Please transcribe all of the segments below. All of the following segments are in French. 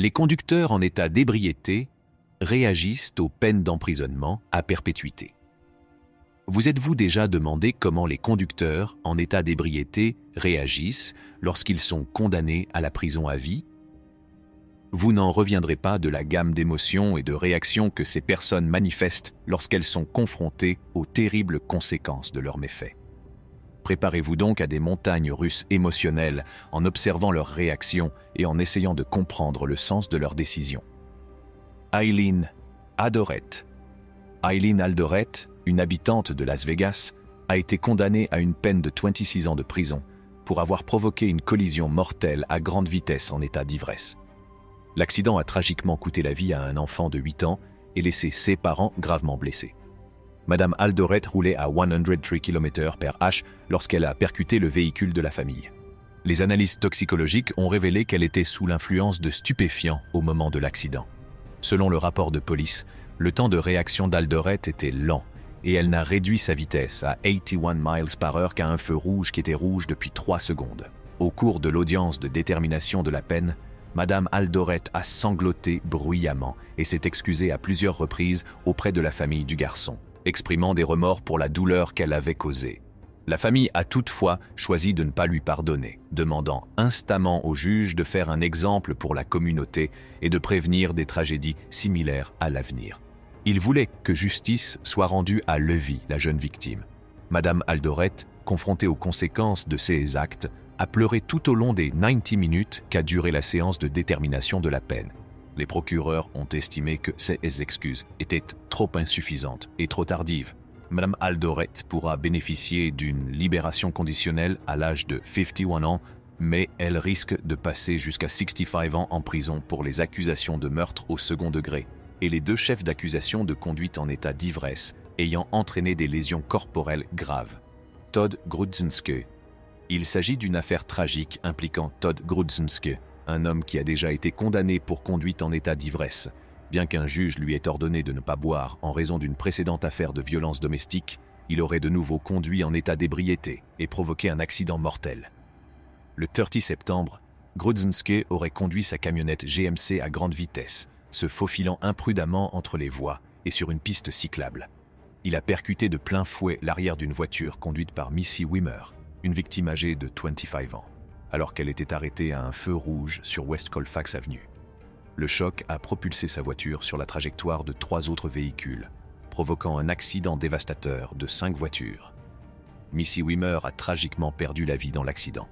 Les conducteurs en état d'ébriété réagissent aux peines d'emprisonnement à perpétuité. Vous êtes-vous déjà demandé comment les conducteurs en état d'ébriété réagissent lorsqu'ils sont condamnés à la prison à vie? Vous n'en reviendrez pas de la gamme d'émotions et de réactions que ces personnes manifestent lorsqu'elles sont confrontées aux terribles conséquences de leurs méfaits. Préparez-vous donc à des montagnes russes émotionnelles en observant leurs réactions et en essayant de comprendre le sens de leurs décisions. Eileen Alderete. Eileen Alderete, une habitante de Las Vegas, a été condamnée à une peine de 26 ans de prison pour avoir provoqué une collision mortelle à grande vitesse en état d'ivresse. L'accident a tragiquement coûté la vie à un enfant de 8 ans et laissé ses parents gravement blessés. Madame Alderete roulait à 103 km/h lorsqu'elle a percuté le véhicule de la famille. Les analyses toxicologiques ont révélé qu'elle était sous l'influence de stupéfiants au moment de l'accident. Selon le rapport de police, le temps de réaction d'Alderete était lent et elle n'a réduit sa vitesse à 81 mph qu'à un feu rouge qui était rouge depuis 3 secondes. Au cours de l'audience de détermination de la peine, Madame Alderete a sangloté bruyamment et s'est excusée à plusieurs reprises auprès de la famille du garçon, exprimant des remords pour la douleur qu'elle avait causée. La famille a toutefois choisi de ne pas lui pardonner, demandant instamment au juge de faire un exemple pour la communauté et de prévenir des tragédies similaires à l'avenir. Il voulait que justice soit rendue à Levi, la jeune victime. Madame Alderete, confrontée aux conséquences de ses actes, a pleuré tout au long des 90 minutes qu'a duré la séance de détermination de la peine. Les procureurs ont estimé que ces excuses étaient trop insuffisantes et trop tardives. Madame Alderete pourra bénéficier d'une libération conditionnelle à l'âge de 51 ans, mais elle risque de passer jusqu'à 65 ans en prison pour les accusations de meurtre au second degré et les 2 chefs d'accusation de conduite en état d'ivresse ayant entraîné des lésions corporelles graves. Todd Grudzinski. Il s'agit d'une affaire tragique impliquant Todd Grudzinski, un homme qui a déjà été condamné pour conduite en état d'ivresse. Bien qu'un juge lui ait ordonné de ne pas boire en raison d'une précédente affaire de violence domestique, il aurait de nouveau conduit en état d'ébriété et provoqué un accident mortel. Le 30 septembre, Grudzinski aurait conduit sa camionnette GMC à grande vitesse, se faufilant imprudemment entre les voies et sur une piste cyclable. Il a percuté de plein fouet l'arrière d'une voiture conduite par Missy Wimmer, une victime âgée de 25 ans, alors qu'elle était arrêtée à un feu rouge sur West Colfax Avenue. Le choc a propulsé sa voiture sur la trajectoire de 3 autres véhicules, provoquant un accident dévastateur de 5 voitures. Missy Wimmer a tragiquement perdu la vie dans l'accident.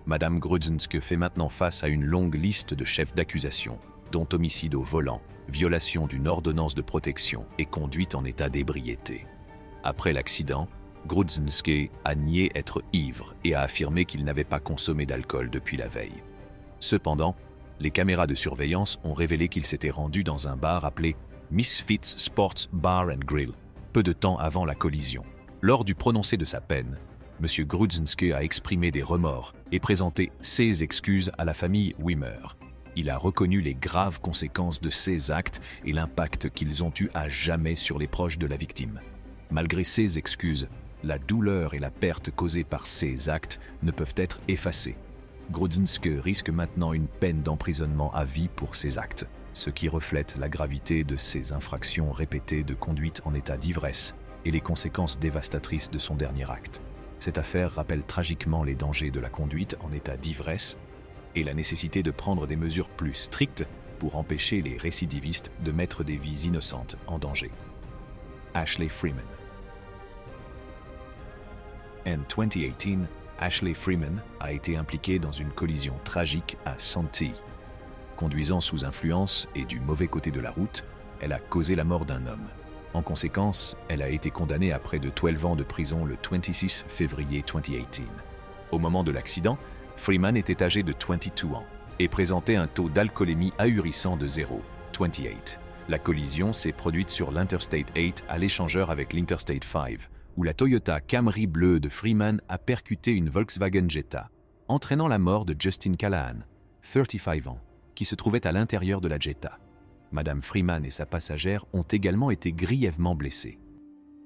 Madame Grudzinski fait maintenant face à une longue liste de chefs d'accusation, dont homicide au volant, violation d'une ordonnance de protection et conduite en état d'ébriété. Après l'accident, Grudzinski a nié être ivre et a affirmé qu'il n'avait pas consommé d'alcool depuis la veille. Cependant, les caméras de surveillance ont révélé qu'il s'était rendu dans un bar appelé Misfits Sports Bar and Grill, peu de temps avant la collision. Lors du prononcé de sa peine, M. Grudzinski a exprimé des remords et présenté ses excuses à la famille Wimmer. Il a reconnu les graves conséquences de ses actes et l'impact qu'ils ont eu à jamais sur les proches de la victime. Malgré ses excuses, la douleur et la perte causées par ces actes ne peuvent être effacées. Grudzinski risque maintenant une peine d'emprisonnement à vie pour ces actes, ce qui reflète la gravité de ses infractions répétées de conduite en état d'ivresse et les conséquences dévastatrices de son dernier acte. Cette affaire rappelle tragiquement les dangers de la conduite en état d'ivresse et la nécessité de prendre des mesures plus strictes pour empêcher les récidivistes de mettre des vies innocentes en danger. Ashley Freeman. En 2018, Ashley Freeman a été impliquée dans une collision tragique à Santee. Conduisant sous influence et du mauvais côté de la route, elle a causé la mort d'un homme. En conséquence, elle a été condamnée à près de 12 ans de prison le 26 février 2018. Au moment de l'accident, Freeman était âgée de 22 ans et présentait un taux d'alcoolémie ahurissant de 0,28. La collision s'est produite sur l'Interstate 8 à l'échangeur avec l'Interstate 5, où la Toyota Camry bleue de Freeman a percuté une Volkswagen Jetta, entraînant la mort de Justin Callahan, 35 ans, qui se trouvait à l'intérieur de la Jetta. Madame Freeman et sa passagère ont également été grièvement blessées.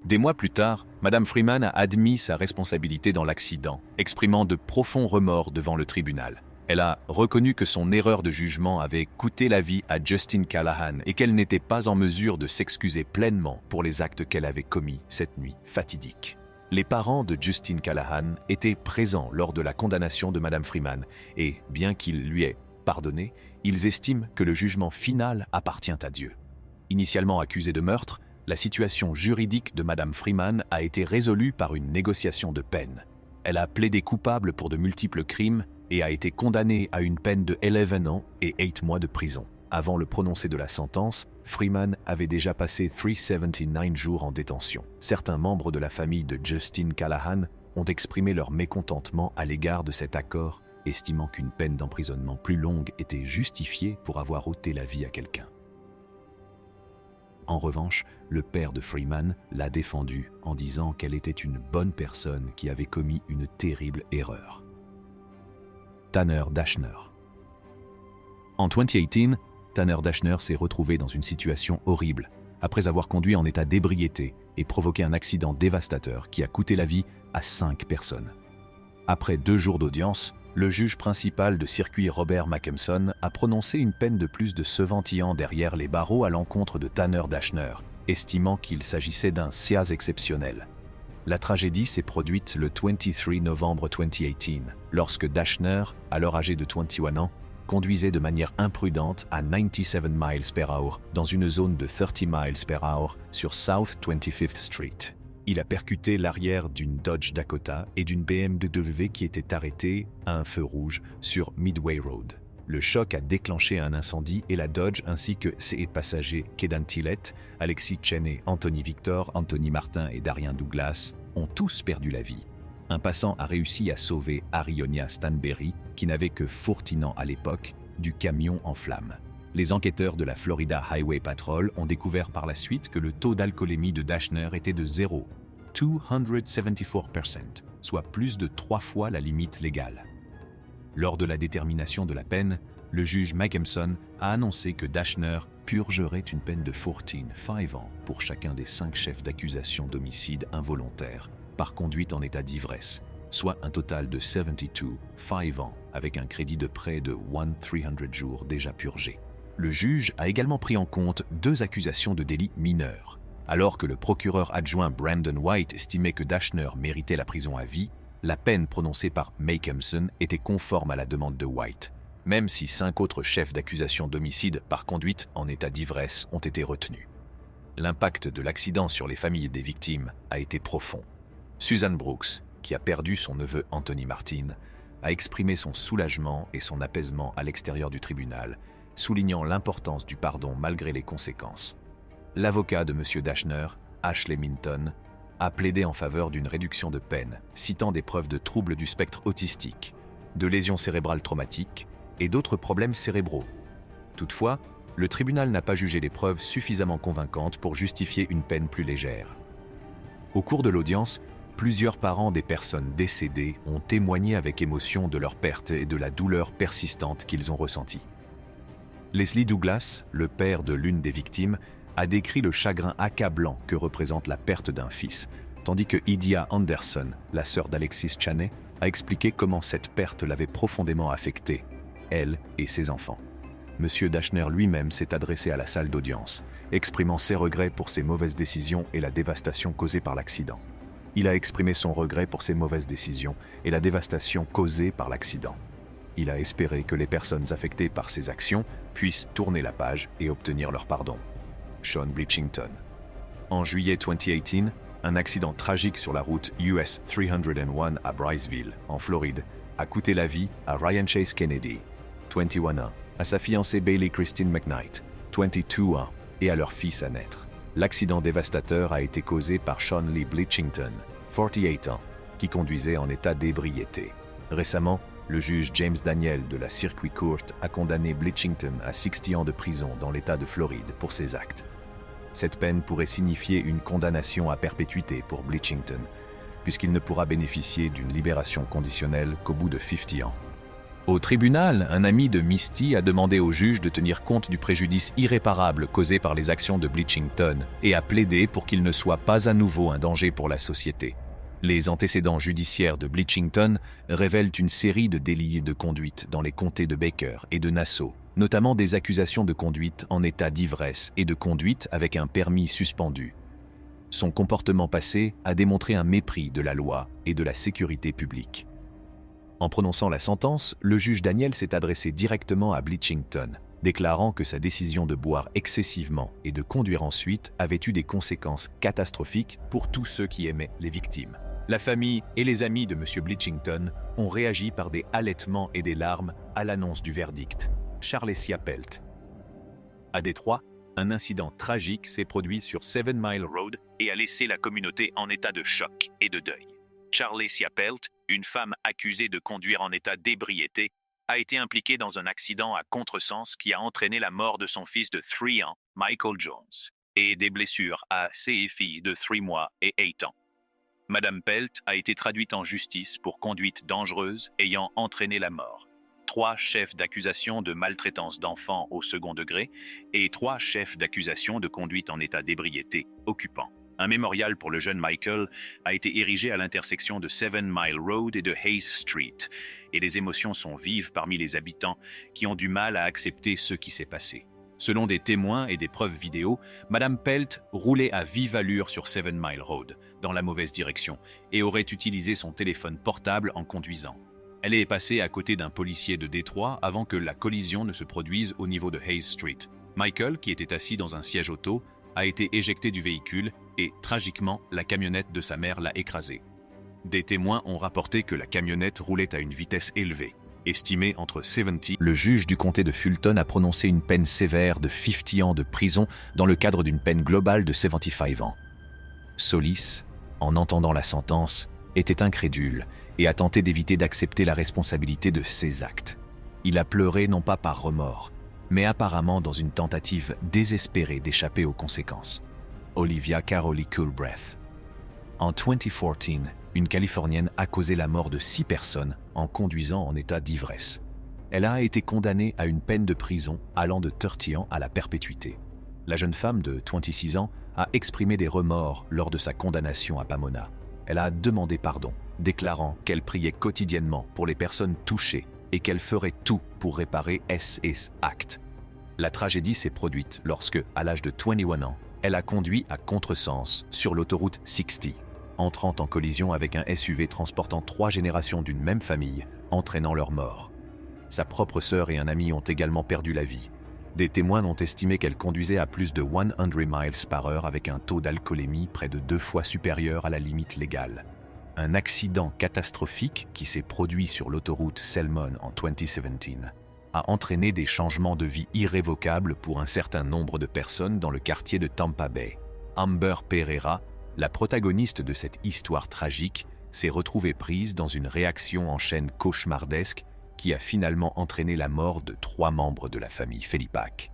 Des mois plus tard, Madame Freeman a admis sa responsabilité dans l'accident, exprimant de profonds remords devant le tribunal. Elle a reconnu que son erreur de jugement avait coûté la vie à Justin Callahan et qu'elle n'était pas en mesure de s'excuser pleinement pour les actes qu'elle avait commis cette nuit fatidique. Les parents de Justin Callahan étaient présents lors de la condamnation de Madame Freeman et, bien qu'il lui ait pardonné, ils estiment que le jugement final appartient à Dieu. Initialement accusée de meurtre, la situation juridique de Madame Freeman a été résolue par une négociation de peine. Elle a plaidé coupable pour de multiples crimes et a été condamnée à une peine de 11 ans et 8 mois de prison. Avant le prononcé de la sentence, Freeman avait déjà passé 379 jours en détention. Certains membres de la famille de Justin Callahan ont exprimé leur mécontentement à l'égard de cet accord, estimant qu'une peine d'emprisonnement plus longue était justifiée pour avoir ôté la vie à quelqu'un. En revanche, le père de Freeman l'a défendue en disant qu'elle était une bonne personne qui avait commis une terrible erreur. Tanner Dashner. En 2018, Tanner Dashner s'est retrouvé dans une situation horrible après avoir conduit en état d'ébriété et provoqué un accident dévastateur qui a coûté la vie à 5 personnes. Après 2 jours d'audience, le juge principal de circuit Robert Mackemson a prononcé une peine de plus de 7 ans derrière les barreaux à l'encontre de Tanner Dashner, estimant qu'il s'agissait d'un cas exceptionnel. La tragédie s'est produite le 23 novembre 2018, lorsque Dashner, alors âgé de 21 ans, conduisait de manière imprudente à 97 miles per hour dans une zone de 30 miles per hour sur South 25th Street. Il a percuté l'arrière d'une Dodge Dakota et d'une BMW qui était arrêtée à un feu rouge sur Midway Road. Le choc a déclenché un incendie et la Dodge ainsi que ses passagers Kedan Tillett, Alexis Cheney, Anthony Victor, Anthony Martin et Darian Douglas ont tous perdu la vie. Un passant a réussi à sauver Arionia Stanberry, qui n'avait que 14 ans à l'époque, du camion en flammes. Les enquêteurs de la Florida Highway Patrol ont découvert par la suite que le taux d'alcoolémie de Dashner était de 274%, soit plus de 3 fois la limite légale. Lors de la détermination de la peine, le juge Mackemson a annoncé que Dashner purgerait une peine de 5 ans pour chacun des 5 chefs d'accusation d'homicide involontaire par conduite en état d'ivresse, soit un total de 72 ans avec un crédit de près de 300 jours déjà purgés. Le juge a également pris en compte 2 accusations de délits mineurs. Alors que le procureur adjoint Brandon White estimait que Dashner méritait la prison à vie, la peine prononcée par Mackemson était conforme à la demande de White, même si 5 autres chefs d'accusation d'homicide par conduite en état d'ivresse ont été retenus. L'impact de l'accident sur les familles des victimes a été profond. Susan Brooks, qui a perdu son neveu Anthony Martin, a exprimé son soulagement et son apaisement à l'extérieur du tribunal, soulignant l'importance du pardon malgré les conséquences. L'avocat de M. Dashner, Ashley Minton, a plaidé en faveur d'une réduction de peine, citant des preuves de troubles du spectre autistique, de lésions cérébrales traumatiques et d'autres problèmes cérébraux. Toutefois, le tribunal n'a pas jugé les preuves suffisamment convaincantes pour justifier une peine plus légère. Au cours de l'audience, plusieurs parents des personnes décédées ont témoigné avec émotion de leur perte et de la douleur persistante qu'ils ont ressentie. Leslie Douglas, le père de l'une des victimes, a décrit le chagrin accablant que représente la perte d'un fils, tandis que Idia Anderson, la sœur d'Alexis Cheney, a expliqué comment cette perte l'avait profondément affectée, elle et ses enfants. Monsieur Dashner lui-même s'est adressé à la salle d'audience, exprimant ses regrets pour ses mauvaises décisions et la dévastation causée par l'accident. Il a exprimé son regret pour ses mauvaises décisions et la dévastation causée par l'accident. Il a espéré que les personnes affectées par ces actions puissent tourner la page et obtenir leur pardon. Sean Bleachington. En juillet 2018, un accident tragique sur la route US 301 à Bryceville, en Floride, a coûté la vie à Ryan Chase Kennedy, 21 ans, à sa fiancée Bailey Christine McKnight, 22 ans, et à leur fils à naître. L'accident dévastateur a été causé par Sean Lee Bleachington, 48 ans, qui conduisait en état d'ébriété. Récemment, le juge James Daniel de la Circuit Court a condamné Bleachington à 60 ans de prison dans l'État de Floride pour ses actes. Cette peine pourrait signifier une condamnation à perpétuité pour Bleachington, puisqu'il ne pourra bénéficier d'une libération conditionnelle qu'au bout de 50 ans. Au tribunal, un ami de Misty a demandé au juge de tenir compte du préjudice irréparable causé par les actions de Bleachington et a plaidé pour qu'il ne soit pas à nouveau un danger pour la société. Les antécédents judiciaires de Bletchington révèlent une série de délits de conduite dans les comtés de Baker et de Nassau, notamment des accusations de conduite en état d'ivresse et de conduite avec un permis suspendu. Son comportement passé a démontré un mépris de la loi et de la sécurité publique. En prononçant la sentence, le juge Daniel s'est adressé directement à Bletchington, déclarant que sa décision de boire excessivement et de conduire ensuite avait eu des conséquences catastrophiques pour tous ceux qui aimaient les victimes. La famille et les amis de M. Bletchington ont réagi par des halètements et des larmes à l'annonce du verdict. Charlesia Pelt. À Détroit, un incident tragique s'est produit sur 7 Mile Road et a laissé la communauté en état de choc et de deuil. Charlesia Pelt, une femme accusée de conduire en état d'ébriété, a été impliquée dans un accident à contresens qui a entraîné la mort de son fils de 3 ans, Michael Jones, et des blessures à ses filles de 3 mois et 8 ans. Madame Pelt a été traduite en justice pour conduite dangereuse ayant entraîné la mort. 3 chefs d'accusation de maltraitance d'enfants au second degré et 3 chefs d'accusation de conduite en état d'ébriété occupant. Un mémorial pour le jeune Michael a été érigé à l'intersection de 7 Mile Road et de Hayes Street, et les émotions sont vives parmi les habitants qui ont du mal à accepter ce qui s'est passé. Selon des témoins et des preuves vidéo, Madame Pelt roulait à vive allure sur 7 Mile Road, dans la mauvaise direction, et aurait utilisé son téléphone portable en conduisant. Elle est passée à côté d'un policier de Détroit avant que la collision ne se produise au niveau de Hayes Street. Michael, qui était assis dans un siège auto, a été éjecté du véhicule et, tragiquement, la camionnette de sa mère l'a écrasé. Des témoins ont rapporté que la camionnette roulait à une vitesse élevée. Estimé entre 70, le juge du comté de Fulton a prononcé une peine sévère de 50 ans de prison dans le cadre d'une peine globale de 75 ans. Solis, en entendant la sentence, était incrédule et a tenté d'éviter d'accepter la responsabilité de ses actes. Il a pleuré non pas par remords, mais apparemment dans une tentative désespérée d'échapper aux conséquences. Olivia Caroli Coolbreath. En 2014, une Californienne a causé la mort de 6 personnes en conduisant en état d'ivresse. Elle a été condamnée à une peine de prison allant de 30 ans à la perpétuité. La jeune femme de 26 ans a exprimé des remords lors de sa condamnation à Pomona. Elle a demandé pardon, déclarant qu'elle priait quotidiennement pour les personnes touchées et qu'elle ferait tout pour réparer ces actes. La tragédie s'est produite lorsque, à l'âge de 21 ans, elle a conduit à contresens sur l'autoroute 60, entrant en collision avec un SUV transportant 3 générations d'une même famille, entraînant leur mort. Sa propre sœur et un ami ont également perdu la vie. Des témoins ont estimé qu'elle conduisait à plus de 100 miles par heure avec un taux d'alcoolémie près de 2 fois supérieur à la limite légale. Un accident catastrophique qui s'est produit sur l'autoroute Selmon en 2017 a entraîné des changements de vie irrévocables pour un certain nombre de personnes dans le quartier de Tampa Bay. Amber Pereira, la protagoniste de cette histoire tragique, s'est retrouvée prise dans une réaction en chaîne cauchemardesque qui a finalement entraîné la mort de 3 membres de la famille Felipak.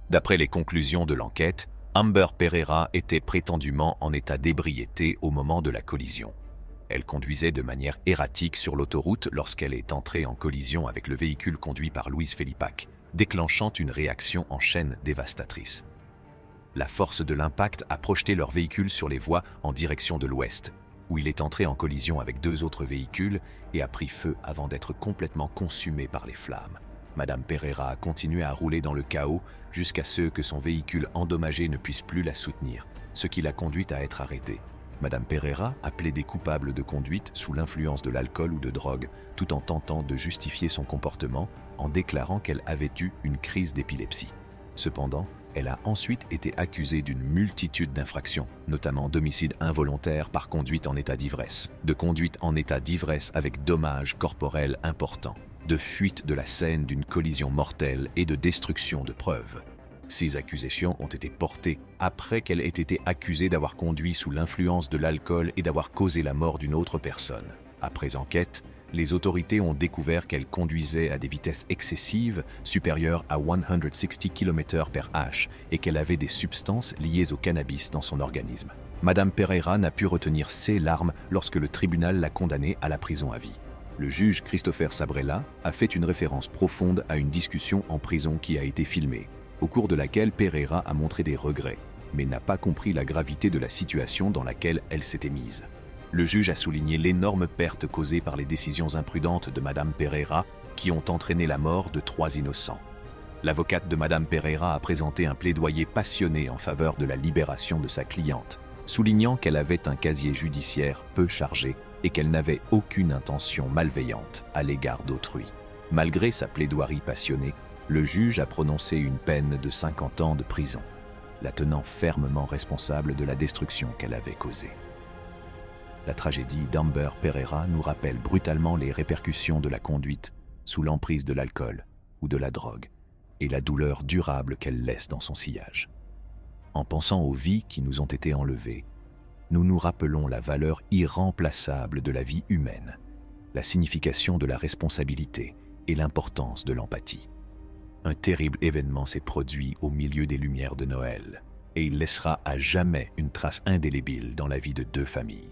D'après les conclusions de l'enquête, Amber Pereira était prétendument en état d'ébriété au moment de la collision. Elle conduisait de manière erratique sur l'autoroute lorsqu'elle est entrée en collision avec le véhicule conduit par Louise Felipak, déclenchant une réaction en chaîne dévastatrice. La force de l'impact a projeté leur véhicule sur les voies en direction de l'ouest, où il est entré en collision avec 2 autres véhicules et a pris feu avant d'être complètement consumé par les flammes. Madame Pereira a continué à rouler dans le chaos jusqu'à ce que son véhicule endommagé ne puisse plus la soutenir, ce qui l'a conduite à être arrêtée. Madame Pereira a plaidé coupable de conduite sous l'influence de l'alcool ou de drogue, tout en tentant de justifier son comportement en déclarant qu'elle avait eu une crise d'épilepsie. Cependant, elle a ensuite été accusée d'une multitude d'infractions, notamment d'homicide involontaire par conduite en état d'ivresse, de conduite en état d'ivresse avec dommages corporels importants, de fuite de la scène d'une collision mortelle et de destruction de preuves. Ces accusations ont été portées après qu'elle ait été accusée d'avoir conduit sous l'influence de l'alcool et d'avoir causé la mort d'une autre personne. Après enquête, les autorités ont découvert qu'elle conduisait à des vitesses excessives supérieures à 160 km/h et qu'elle avait des substances liées au cannabis dans son organisme. Madame Pereira n'a pu retenir ses larmes lorsque le tribunal l'a condamnée à la prison à vie. Le juge Christopher Sabrella a fait une référence profonde à une discussion en prison qui a été filmée, au cours de laquelle Pereira a montré des regrets, mais n'a pas compris la gravité de la situation dans laquelle elle s'était mise. Le juge a souligné l'énorme perte causée par les décisions imprudentes de Madame Pereira qui ont entraîné la mort de 3 innocents. L'avocate de Madame Pereira a présenté un plaidoyer passionné en faveur de la libération de sa cliente, soulignant qu'elle avait un casier judiciaire peu chargé et qu'elle n'avait aucune intention malveillante à l'égard d'autrui. Malgré sa plaidoirie passionnée, le juge a prononcé une peine de 50 ans de prison, la tenant fermement responsable de la destruction qu'elle avait causée. La tragédie d'Amber Pereira nous rappelle brutalement les répercussions de la conduite sous l'emprise de l'alcool ou de la drogue et la douleur durable qu'elle laisse dans son sillage. En pensant aux vies qui nous ont été enlevées, nous nous rappelons la valeur irremplaçable de la vie humaine, la signification de la responsabilité et l'importance de l'empathie. Un terrible événement s'est produit au milieu des lumières de Noël, et il laissera à jamais une trace indélébile dans la vie de 2 familles.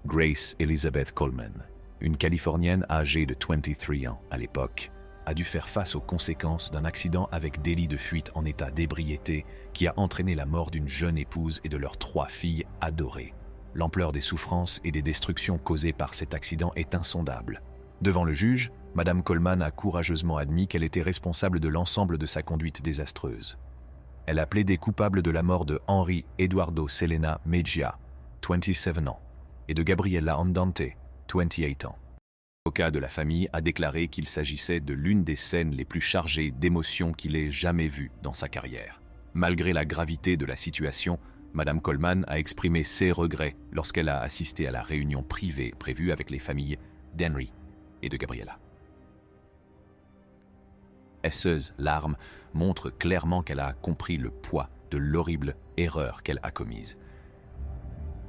Grace Elizabeth Coleman, une Californienne âgée de 23 ans à l'époque, a dû faire face aux conséquences d'un accident avec délit de fuite en état d'ébriété qui a entraîné la mort d'une jeune épouse et de leurs 3 filles adorées. L'ampleur des souffrances et des destructions causées par cet accident est insondable. Devant le juge, Madame Coleman a courageusement admis qu'elle était responsable de l'ensemble de sa conduite désastreuse. Elle a plaidé coupable de la mort de Henry Eduardo Selena Mejia, 27 ans, et de Gabriela Andante, 28 ans. L'avocat de la famille a déclaré qu'il s'agissait de l'une des scènes les plus chargées d'émotions qu'il ait jamais vues dans sa carrière. Malgré la gravité de la situation, Madame Coleman a exprimé ses regrets lorsqu'elle a assisté à la réunion privée prévue avec les familles d'Henry et de Gabriela. Esseuse larmes montre clairement qu'elle a compris le poids de l'horrible erreur qu'elle a commise.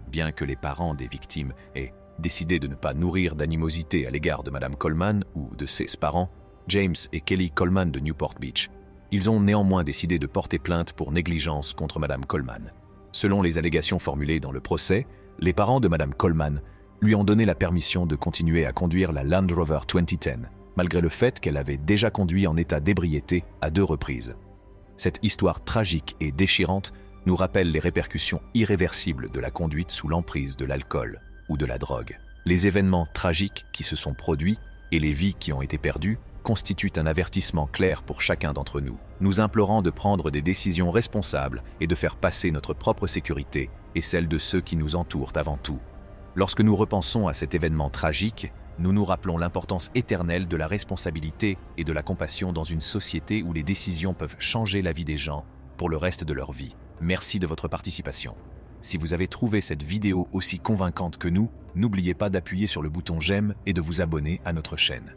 Bien que les parents des victimes aient décidé de ne pas nourrir d'animosité à l'égard de Madame Coleman ou de ses parents, James et Kelly Coleman de Newport Beach, ils ont néanmoins décidé de porter plainte pour négligence contre Madame Coleman. Selon les allégations formulées dans le procès, les parents de Madame Coleman lui ont donné la permission de continuer à conduire la Land Rover 2010, malgré le fait qu'elle avait déjà conduit en état d'ébriété à 2 reprises. Cette histoire tragique et déchirante nous rappelle les répercussions irréversibles de la conduite sous l'emprise de l'alcool ou de la drogue. Les événements tragiques qui se sont produits et les vies qui ont été perdues constituent un avertissement clair pour chacun d'entre nous, nous implorant de prendre des décisions responsables et de faire passer notre propre sécurité et celle de ceux qui nous entourent avant tout. Lorsque nous repensons à cet événement tragique, nous nous rappelons l'importance éternelle de la responsabilité et de la compassion dans une société où les décisions peuvent changer la vie des gens pour le reste de leur vie. Merci de votre participation. Si vous avez trouvé cette vidéo aussi convaincante que nous, n'oubliez pas d'appuyer sur le bouton j'aime et de vous abonner à notre chaîne.